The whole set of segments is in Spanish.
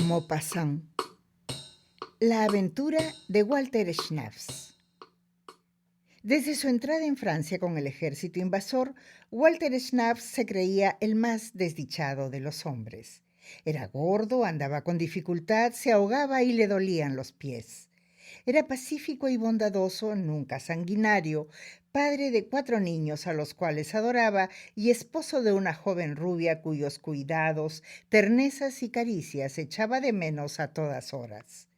Maupassant. La aventura de Walter Schnaps. Desde su entrada en Francia con el ejército invasor, Walter Schnaps se creía el más desdichado de los hombres. Era gordo, andaba con dificultad, se ahogaba y le dolían los pies. Era pacífico y bondadoso, nunca sanguinario, padre de 4 niños a los cuales adoraba y esposo de una joven rubia cuyos cuidados, ternezas y caricias echaba de menos a todas horas.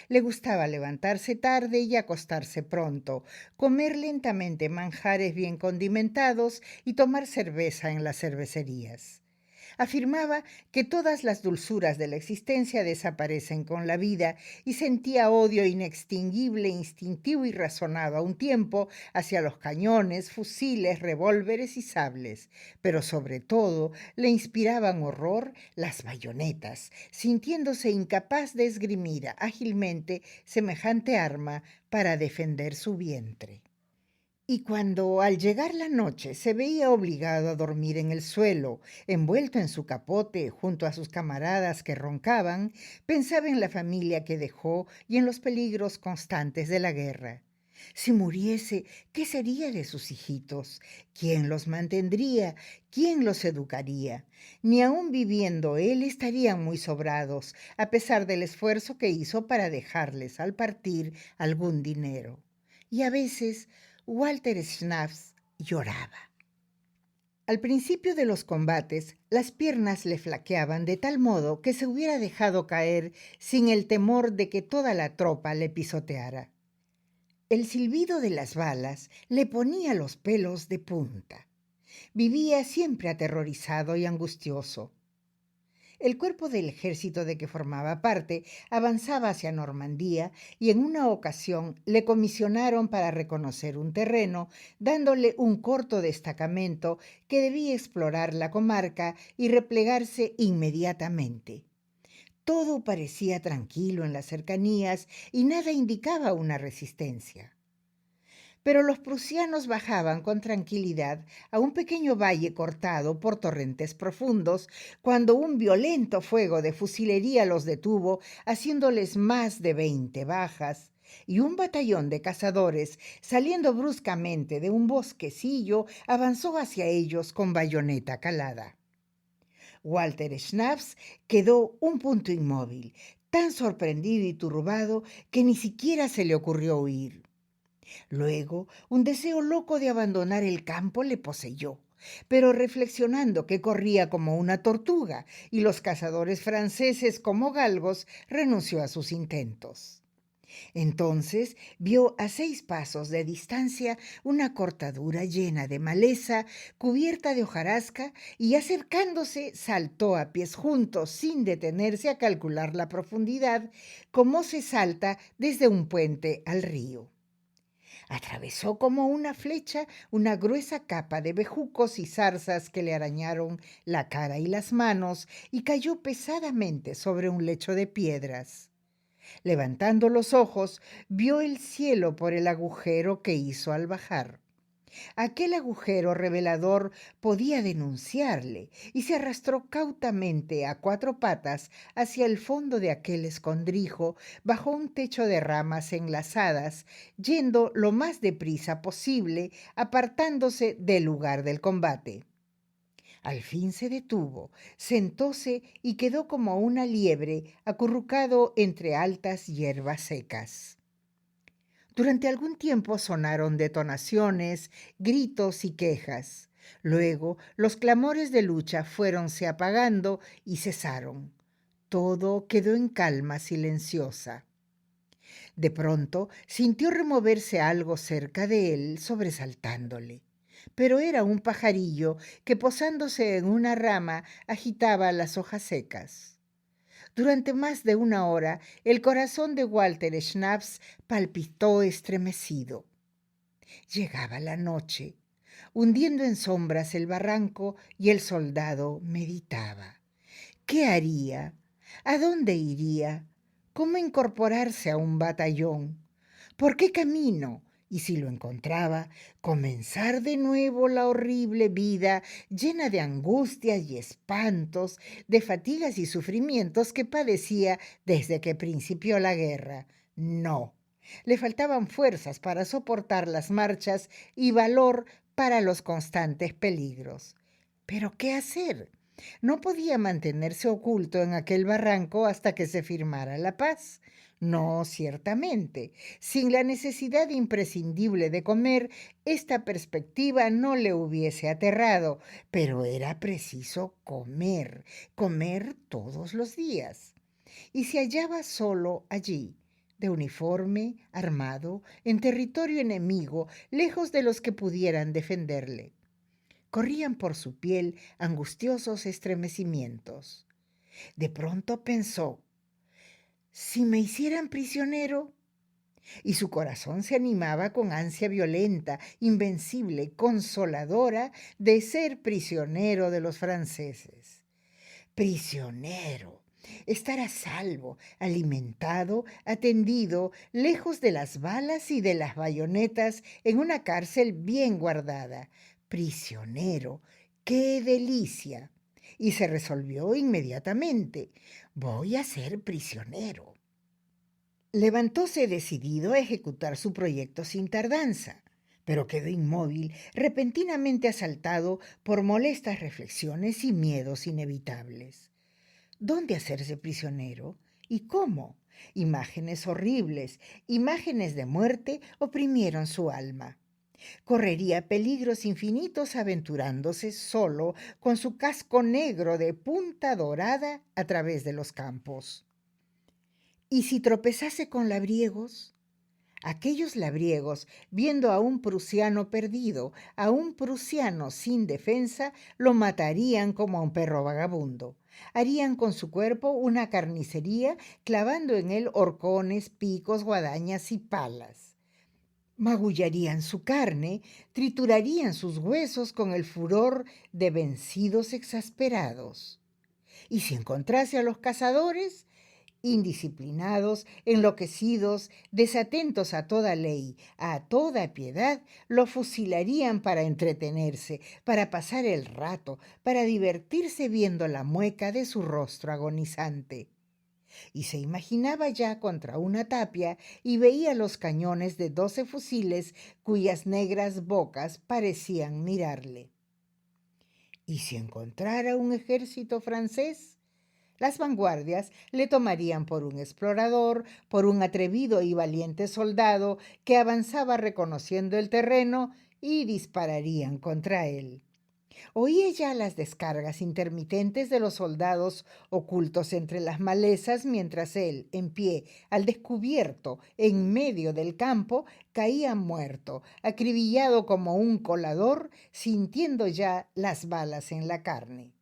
Le gustaba levantarse tarde y acostarse pronto, comer lentamente manjares bien condimentados y tomar cerveza en las cervecerías. Afirmaba que todas las dulzuras de la existencia desaparecen con la vida y sentía odio inextinguible, instintivo y razonado a un tiempo hacia los cañones, fusiles, revólveres y sables, pero sobre todo le inspiraban horror las bayonetas, sintiéndose incapaz de esgrimir ágilmente semejante arma para defender su vientre. Y cuando al llegar la noche se veía obligado a dormir en el suelo, envuelto en su capote junto a sus camaradas que roncaban, pensaba en la familia que dejó y en los peligros constantes de la guerra. Si muriese, ¿qué sería de sus hijitos? ¿Quién los mantendría? ¿Quién los educaría? Ni aun viviendo él estarían muy sobrados, a pesar del esfuerzo que hizo para dejarles al partir algún dinero. Y a veces Walter Schnaps lloraba. Al principio de los combates, las piernas le flaqueaban de tal modo que se hubiera dejado caer sin el temor de que toda la tropa le pisoteara. El silbido de las balas le ponía los pelos de punta. Vivía siempre aterrorizado y angustioso. El cuerpo del ejército de que formaba parte avanzaba hacia Normandía y en una ocasión le comisionaron para reconocer un terreno, dándole un corto destacamento que debía explorar la comarca y replegarse inmediatamente. Todo parecía tranquilo en las cercanías y nada indicaba una resistencia. Pero los prusianos bajaban con tranquilidad a un pequeño valle cortado por torrentes profundos, cuando un violento fuego de fusilería los detuvo, haciéndoles más de 20 bajas, y un batallón de cazadores, saliendo bruscamente de un bosquecillo, avanzó hacia ellos con bayoneta calada. Walter Schnaps quedó un punto inmóvil, tan sorprendido y turbado que ni siquiera se le ocurrió huir. Luego, un deseo loco de abandonar el campo le poseyó, pero reflexionando que corría como una tortuga y los cazadores franceses como galgos, renunció a sus intentos. Entonces vio a 6 pasos de distancia una cortadura llena de maleza, cubierta de hojarasca, y acercándose saltó a pies juntos sin detenerse a calcular la profundidad, como se salta desde un puente al río. Atravesó como una flecha una gruesa capa de bejucos y zarzas que le arañaron la cara y las manos y cayó pesadamente sobre un lecho de piedras. Levantando los ojos, vio el cielo por el agujero que hizo al bajar. Aquel agujero revelador podía denunciarle y se arrastró cautamente a 4 patas hacia el fondo de aquel escondrijo bajo un techo de ramas enlazadas, yendo lo más deprisa posible, apartándose del lugar del combate. Al fin se detuvo, sentóse y quedó como una liebre acurrucado entre altas hierbas secas. Durante algún tiempo sonaron detonaciones, gritos y quejas. Luego los clamores de lucha fuéronse apagando y cesaron. Todo quedó en calma silenciosa. De pronto sintió removerse algo cerca de él, sobresaltándole. Pero era un pajarillo que, posándose en una rama, agitaba las hojas secas. Durante más de una hora, el corazón de Walter Schnaps palpitó estremecido. Llegaba la noche, hundiendo en sombras el barranco, y el soldado meditaba. ¿Qué haría? ¿A dónde iría? ¿Cómo incorporarse a un batallón? ¿Por qué camino? Y si lo encontraba, comenzar de nuevo la horrible vida llena de angustias y espantos, de fatigas y sufrimientos que padecía desde que principió la guerra. No, le faltaban fuerzas para soportar las marchas y valor para los constantes peligros. ¿Pero qué hacer? No podía mantenerse oculto en aquel barranco hasta que se firmara la paz. No, ciertamente. Sin la necesidad imprescindible de comer, esta perspectiva no le hubiese aterrado, pero era preciso comer, comer todos los días. Y se hallaba solo allí, de uniforme, armado, en territorio enemigo, lejos de los que pudieran defenderle. Corrían por su piel angustiosos estremecimientos. De pronto pensó, si me hicieran prisionero, y su corazón se animaba con ansia violenta, invencible, consoladora de ser prisionero de los franceses. Prisionero, estar a salvo, alimentado, atendido, lejos de las balas y de las bayonetas, en una cárcel bien guardada. Prisionero, qué delicia. Y se resolvió inmediatamente, voy a ser prisionero. Levantóse decidido a ejecutar su proyecto sin tardanza, pero quedó inmóvil, repentinamente asaltado por molestas reflexiones y miedos inevitables. ¿Dónde hacerse prisionero? ¿Y cómo? Imágenes horribles, imágenes de muerte oprimieron su alma. Correría peligros infinitos aventurándose solo con su casco negro de punta dorada a través de los campos. ¿Y si tropezase con labriegos? Aquellos labriegos, viendo a un prusiano perdido, a un prusiano sin defensa, lo matarían como a un perro vagabundo. Harían con su cuerpo una carnicería, clavando en él horcones, picos, guadañas y palas. Magullarían su carne, triturarían sus huesos con el furor de vencidos exasperados. Y si encontrase a los cazadores, indisciplinados, enloquecidos, desatentos a toda ley, a toda piedad, lo fusilarían para entretenerse, para pasar el rato, para divertirse viendo la mueca de su rostro agonizante. Y se imaginaba ya contra una tapia y veía los cañones de 12 fusiles cuyas negras bocas parecían mirarle. ¿Y si encontrara un ejército francés? Las vanguardias le tomarían por un explorador, por un atrevido y valiente soldado que avanzaba reconociendo el terreno y dispararían contra él. Oía ya las descargas intermitentes de los soldados ocultos entre las malezas mientras él, en pie, al descubierto, en medio del campo, caía muerto, acribillado como un colador, sintiendo ya las balas en la carne.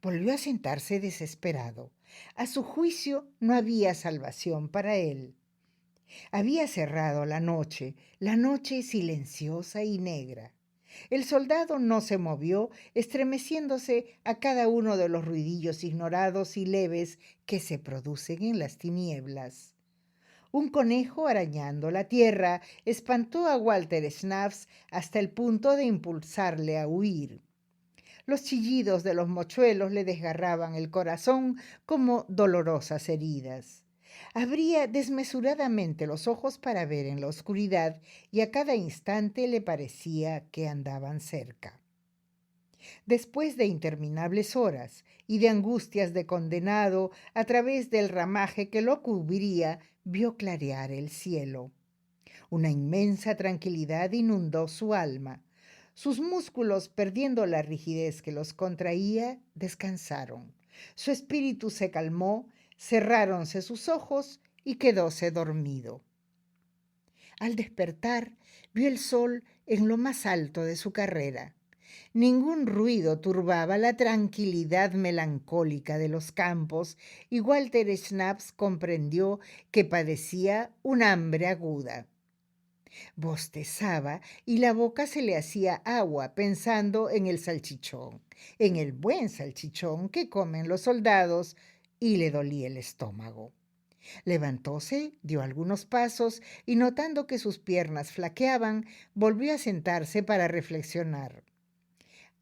Volvió a sentarse desesperado. A su juicio no había salvación para él. Había cerrado la noche silenciosa y negra. El soldado no se movió, estremeciéndose a cada uno de los ruidillos ignorados y leves que se producen en las tinieblas. Un conejo arañando la tierra espantó a Walter Schnaps hasta el punto de impulsarle a huir. Los chillidos de los mochuelos le desgarraban el corazón como dolorosas heridas. Abría desmesuradamente los ojos para ver en la oscuridad y a cada instante le parecía que andaban cerca. Después de interminables horas y de angustias de condenado, a través del ramaje que lo cubría, vio clarear el cielo. Una inmensa tranquilidad inundó su alma. Sus músculos, perdiendo la rigidez que los contraía, descansaron. Su espíritu se calmó, cerráronse sus ojos y quedóse dormido. Al despertar, vio el sol en lo más alto de su carrera. Ningún ruido turbaba la tranquilidad melancólica de los campos y Walter Schnaps comprendió que padecía un hambre aguda. Bostezaba y la boca se le hacía agua pensando en el salchichón, en el buen salchichón que comen los soldados, y le dolía el estómago. Levantóse, dio algunos pasos y notando que sus piernas flaqueaban, volvió a sentarse para reflexionar.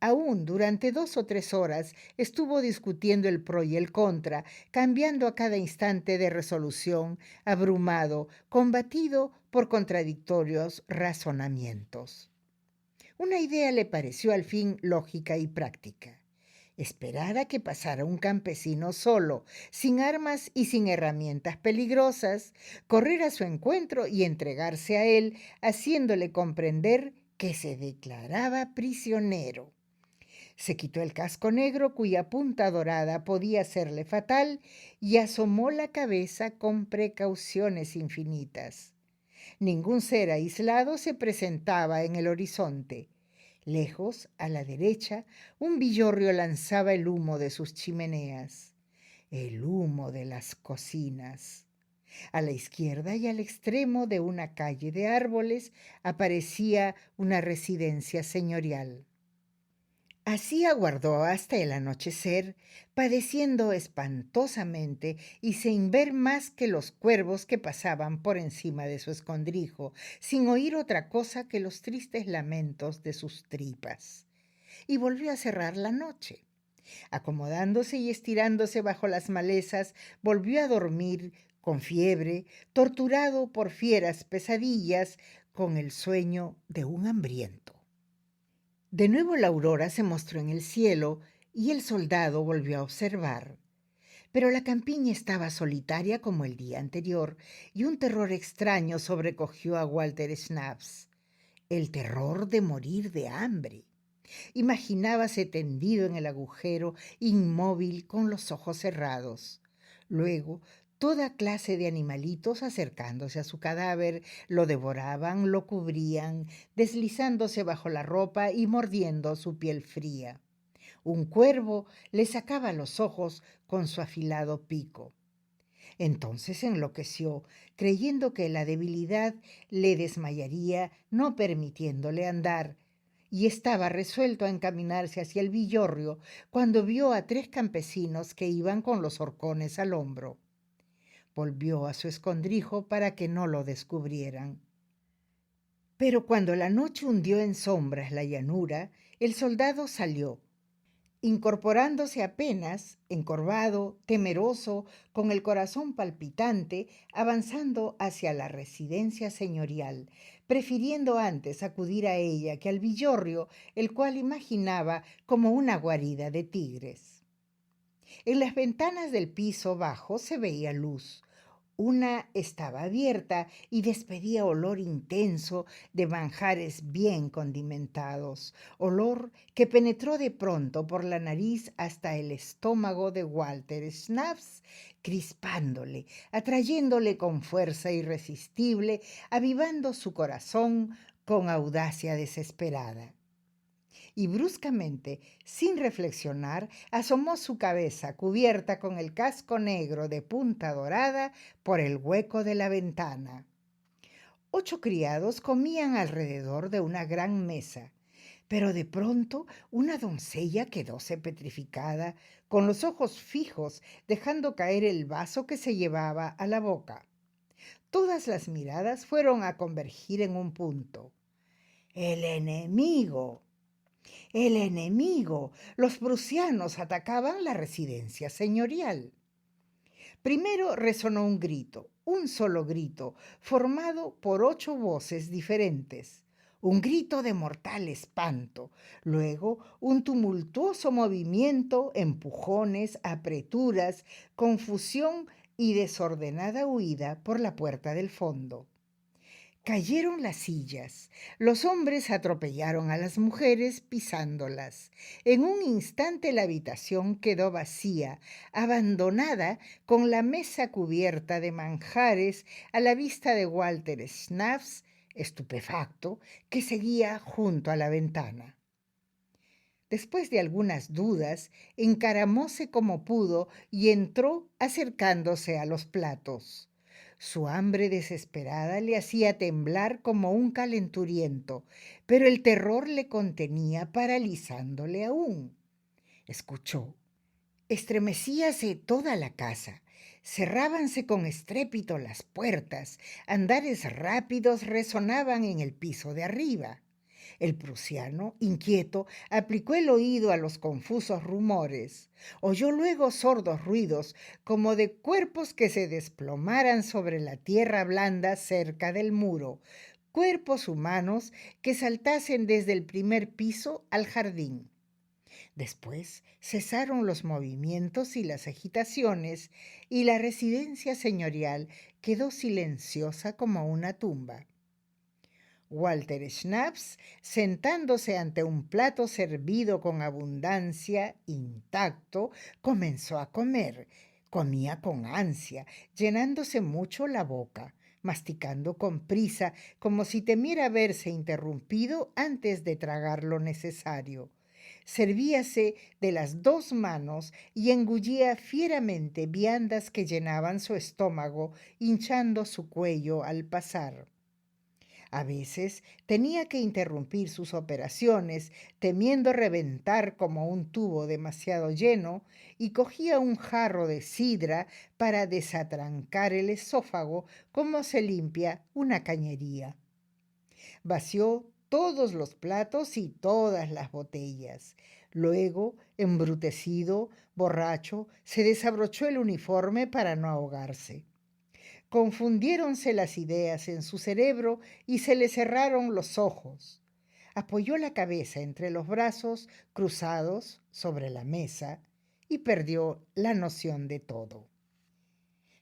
Aún durante 2 o 3 horas estuvo discutiendo el pro y el contra, cambiando a cada instante de resolución, abrumado, combatido por contradictorios razonamientos. Una idea le pareció al fin lógica y práctica. Esperar a que pasara un campesino solo, sin armas y sin herramientas peligrosas, correr a su encuentro y entregarse a él, haciéndole comprender que se declaraba prisionero. Se quitó el casco negro cuya punta dorada podía serle fatal y asomó la cabeza con precauciones infinitas. Ningún ser aislado se presentaba en el horizonte. Lejos, a la derecha, un villorrio lanzaba el humo de sus chimeneas, el humo de las cocinas. A la izquierda y al extremo de una calle de árboles aparecía una residencia señorial. Así aguardó hasta el anochecer, padeciendo espantosamente y sin ver más que los cuervos que pasaban por encima de su escondrijo, sin oír otra cosa que los tristes lamentos de sus tripas. Y volvió a cerrar la noche. Acomodándose y estirándose bajo las malezas, volvió a dormir con fiebre, torturado por fieras pesadillas, con el sueño de un hambriento. De nuevo la aurora se mostró en el cielo y el soldado volvió a observar. Pero la campiña estaba solitaria como el día anterior y un terror extraño sobrecogió a Walter Schnaps. El terror de morir de hambre. Imaginábase tendido en el agujero, inmóvil, con los ojos cerrados. Luego, toda clase de animalitos acercándose a su cadáver, lo devoraban, lo cubrían, deslizándose bajo la ropa y mordiendo su piel fría. Un cuervo le sacaba los ojos con su afilado pico. Entonces enloqueció, creyendo que la debilidad le desmayaría, no permitiéndole andar, y estaba resuelto a encaminarse hacia el villorrio cuando vio a 3 campesinos que iban con los horcones al hombro. Volvió a su escondrijo para que no lo descubrieran. Pero cuando la noche hundió en sombras la llanura, el soldado salió, incorporándose apenas, encorvado, temeroso, con el corazón palpitante, avanzando hacia la residencia señorial, prefiriendo antes acudir a ella que al villorrio, el cual imaginaba como una guarida de tigres. En las ventanas del piso bajo se veía luz. Una estaba abierta y despedía olor intenso de manjares bien condimentados, olor que penetró de pronto por la nariz hasta el estómago de Walter Schnaps, crispándole, atrayéndole con fuerza irresistible, avivando su corazón con audacia desesperada. Y bruscamente, sin reflexionar, asomó su cabeza cubierta con el casco negro de punta dorada por el hueco de la ventana. 8 criados comían alrededor de una gran mesa, pero de pronto una doncella quedóse petrificada, con los ojos fijos, dejando caer el vaso que se llevaba a la boca. Todas las miradas fueron a convergir en un punto. ¡El enemigo! El enemigo. Los prusianos atacaban la residencia señorial. Primero resonó un grito, un solo grito, formado por 8 voces diferentes. Un grito de mortal espanto. Luego un tumultuoso movimiento, empujones, apreturas, confusión y desordenada huida por la puerta del fondo. Cayeron las sillas, los hombres atropellaron a las mujeres pisándolas. En un instante la habitación quedó vacía, abandonada, con la mesa cubierta de manjares a la vista de Walter Schnaps, estupefacto, que seguía junto a la ventana. Después de algunas dudas, encaramóse como pudo y entró acercándose a los platos. Su hambre desesperada le hacía temblar como un calenturiento, pero el terror le contenía paralizándole aún. Escuchó. Estremecíase toda la casa. Cerrábanse con estrépito las puertas, andares rápidos resonaban en el piso de arriba. El prusiano, inquieto, aplicó el oído a los confusos rumores. Oyó luego sordos ruidos, como de cuerpos que se desplomaran sobre la tierra blanda cerca del muro, cuerpos humanos que saltasen desde el primer piso al jardín. Después cesaron los movimientos y las agitaciones, y la residencia señorial quedó silenciosa como una tumba. Walter Schnaps, sentándose ante un plato servido con abundancia, intacto, comenzó a comer. Comía con ansia, llenándose mucho la boca, masticando con prisa, como si temiera verse interrumpido antes de tragar lo necesario. Servíase de las dos manos y engullía fieramente viandas que llenaban su estómago, hinchando su cuello al pasar. A veces tenía que interrumpir sus operaciones, temiendo reventar como un tubo demasiado lleno, y cogía un jarro de sidra para desatrancar el esófago como se limpia una cañería. Vació todos los platos y todas las botellas. Luego, embrutecido, borracho, se desabrochó el uniforme para no ahogarse. Confundiéronse las ideas en su cerebro y se le cerraron los ojos. Apoyó la cabeza entre los brazos cruzados sobre la mesa y perdió la noción de todo.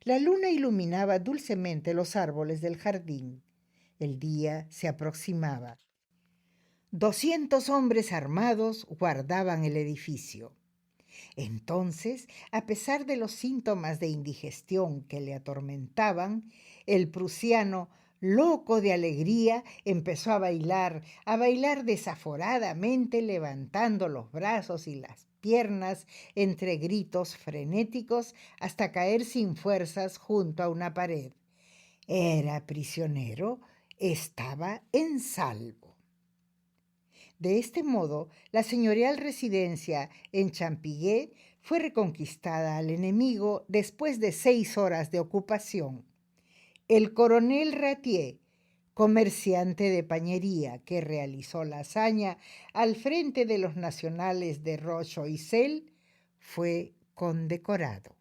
La luna iluminaba dulcemente los árboles del jardín. El día se aproximaba. 200 hombres armados guardaban el edificio. Entonces, a pesar de los síntomas de indigestión que le atormentaban, el prusiano, loco de alegría, empezó a bailar desaforadamente, levantando los brazos y las piernas entre gritos frenéticos hasta caer sin fuerzas junto a una pared. Era prisionero, estaba en salvo. De este modo, la señorial residencia en Champiguet fue reconquistada al enemigo después de 6 horas de ocupación. El coronel Ratier, comerciante de pañería que realizó la hazaña al frente de los nacionales de Roche-Oisel, fue condecorado.